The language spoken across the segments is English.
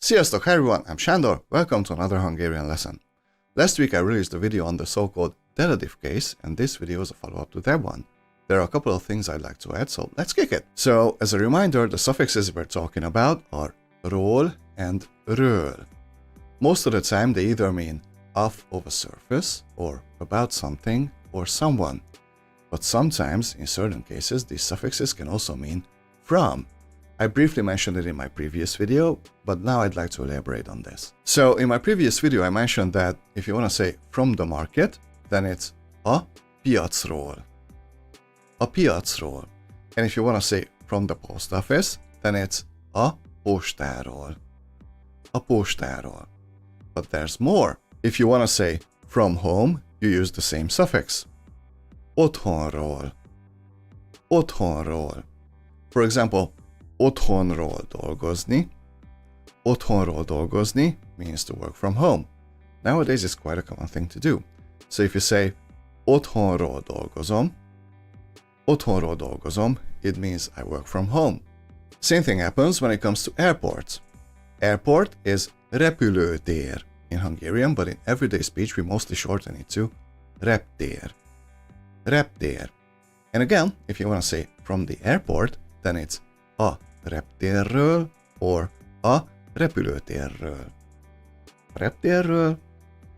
Sziasztok, hi everyone, I'm Sándor, welcome to another Hungarian lesson. Last week I released a video on the so-called delative case, and this video is a follow-up to that one. There are a couple of things I'd like to add, so let's kick it. So, as a reminder, the suffixes we're talking about are ról and ről. Most of the time they either mean off of a surface, or about something, or someone. But sometimes, in certain cases, these suffixes can also mean from. I briefly mentioned it in my previous video, but now I'd like to elaborate on this. So in my previous video I mentioned that if you want to say from the market, then it's a piacról. A piacról. And if you want to say from the post office, then it's a postáról. A postáról. But there's more. If you want to say from home, you use the same suffix. Otthonról. Otthonról. For example, otthonról dolgozni. Otthonról dolgozni means to work from home. Nowadays it's quite a common thing to do. So if you say otthonról dolgozom, otthonról dolgozom, it means I work from home. Same thing happens when it comes to airports. Airport is repülőtér in Hungarian, but in everyday speech we mostly shorten it to reptér. Reptér. And again, if you want to say from the airport, then it's a reptérről or a repülőtérről. A reptérről,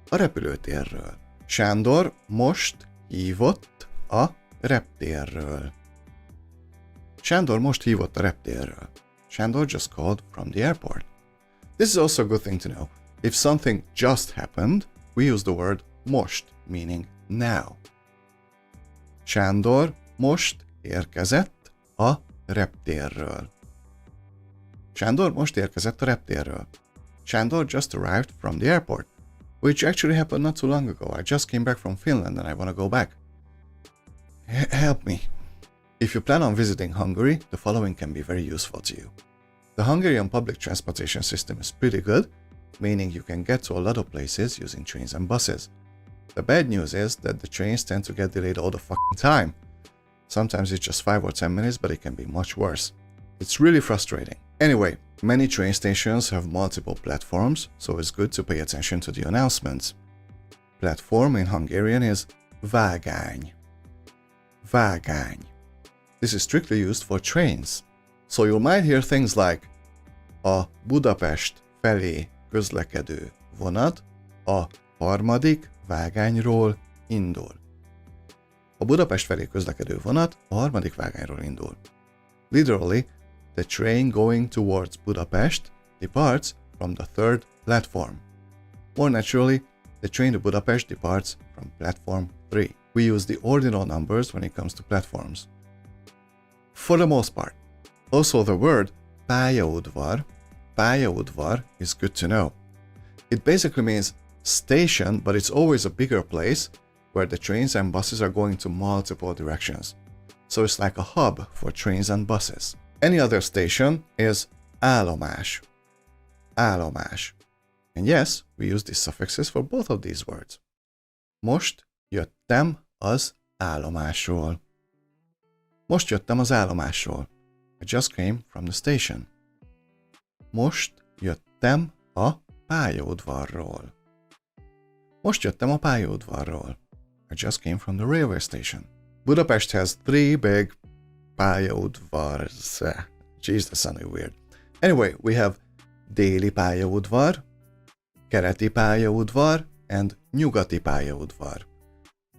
a repülőtérről. Sándor most hívott a reptérről. Sándor most hívott a reptérről. Sándor just called from the airport. This is also a good thing to know. If something just happened, we use the word most, meaning now. Sándor most érkezett a reptérről. Sándor most érkezett a reptérről. Sándor just arrived from the airport, which actually happened not too long ago. I just came back from Finland and I want to go back. Help me. If you plan on visiting Hungary, the following can be very useful to you. The Hungarian public transportation system is pretty good, meaning you can get to a lot of places using trains and buses. The bad news is that the trains tend to get delayed all the fucking time. Sometimes it's just 5 or 10 minutes, but it can be much worse. It's really frustrating. Anyway, many train stations have multiple platforms, so it's good to pay attention to the announcements. Platform in Hungarian is vágány. Vágány. This is strictly used for trains. So you might hear things like a Budapest felé közlekedő vonat a harmadik vágányról indul. A Budapest felé közlekedő vonat a harmadik vágányról indul. Literally, the train going towards Budapest departs from the third platform. More naturally, the train to Budapest departs from platform 3. We use the ordinal numbers when it comes to platforms. For the most part. Also the word pályaudvar is good to know. It basically means station, but it's always a bigger place where the trains and buses are going to multiple directions. So it's like a hub for trains and buses. Any other station is állomás. Állomás. And yes, we use these suffixes for both of these words. Most jöttem az állomásról. Most jöttem az állomásról. I just came from the station. Most jöttem a pályaudvarról. Most jöttem a pályaudvarról. I just came from the railway station. Budapest has 3 big pályaudvars. Jeez, that sounded weird. Anyway, we have déli pályaudvar, keleti pályaudvar, and nyugati pályaudvar.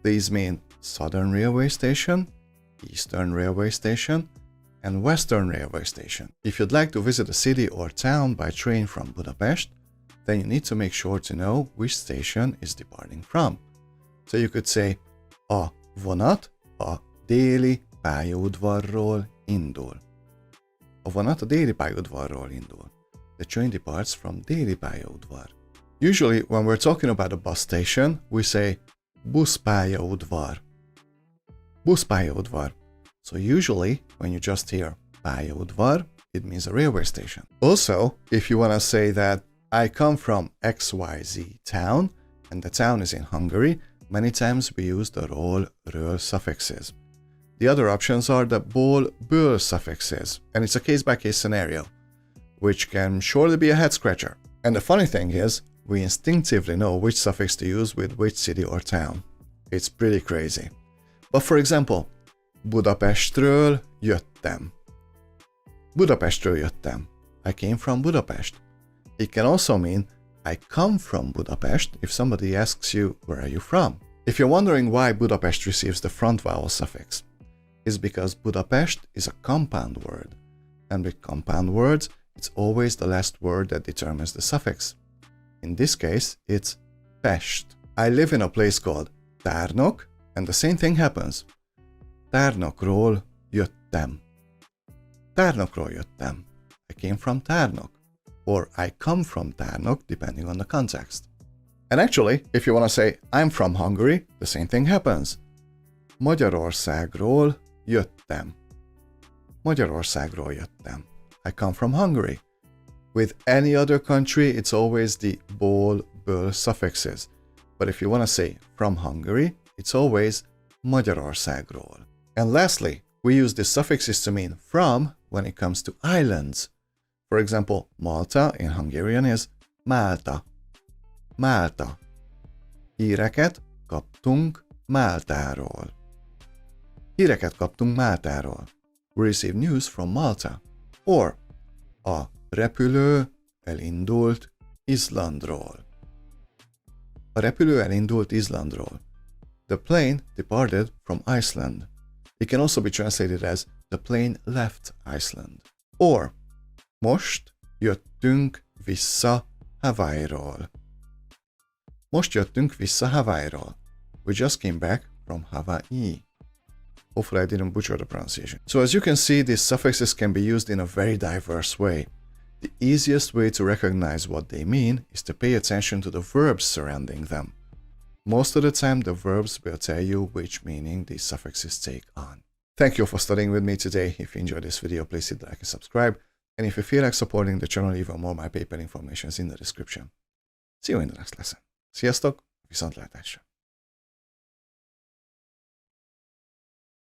These mean Southern Railway Station, Eastern Railway Station, and Western Railway Station. If you'd like to visit a city or town by train from Budapest, then you need to make sure to know which station is departing from. So you could say, a vonat a déli pályaudvarról indul. A vonat a déli pályaudvarról indul. The train departs from déli pályaudvar. Usually, when we're talking about a bus station, we say buszpályaudvar. Buszpályaudvar. So usually, when you just hear pályaudvar, it means a railway station. Also, if you want to say that I come from XYZ town, and the town is in Hungary, many times we use the ról suffixes. The other options are the ból-ből suffixes, and it's a case-by-case scenario. which can surely be a head scratcher. And the funny thing is, we instinctively know which suffix to use with which city or town. It's pretty crazy. But for example, Budapestről jöttem. Budapestről jöttem. I came from Budapest. It can also mean I come from Budapest if somebody asks you, where are you from? If you're wondering why Budapest receives the front vowel suffix, it's because Budapest is a compound word. And with compound words, it's always the last word that determines the suffix. In this case, it's Pest. I live in a place called Tárnok, and the same thing happens. Tárnokról jöttem. Tárnokról jöttem. I came from Tárnok. Or I come from Tárnok, depending on the context. And actually, if you want to say, I'm from Hungary, the same thing happens. Magyarországról jöttem. Magyarországról jöttem. I come from Hungary. With any other country, it's always the ból, böl suffixes. But if you want to say from Hungary, it's always Magyarországról. And lastly, we use the suffixes to mean from when it comes to islands. For example, Malta in Hungarian is Málta. Málta. Híreket kaptunk Máltáról. Híreket kaptunk Máltáról. We receive news from Malta. Or, a repülő elindult Izlandról. A repülő elindult Izlandról. The plane departed from Iceland. It can also be translated as the plane left Iceland. Or, most jöttünk vissza Hawaiiról. Most jöttünk vissza Hawaiiról. We just came back from Hawaii. Hopefully I didn't butcher the pronunciation. So as you can see, these suffixes can be used in a very diverse way. The easiest way to recognize what they mean is to pay attention to the verbs surrounding them. Most of the time, the verbs will tell you which meaning these suffixes take on. Thank you for studying with me today. If you enjoyed this video, please hit like and subscribe. And if you feel like supporting the channel even more, my PayPal information is in the description. See you in the next lesson. Sziasztok, viszontlátásra!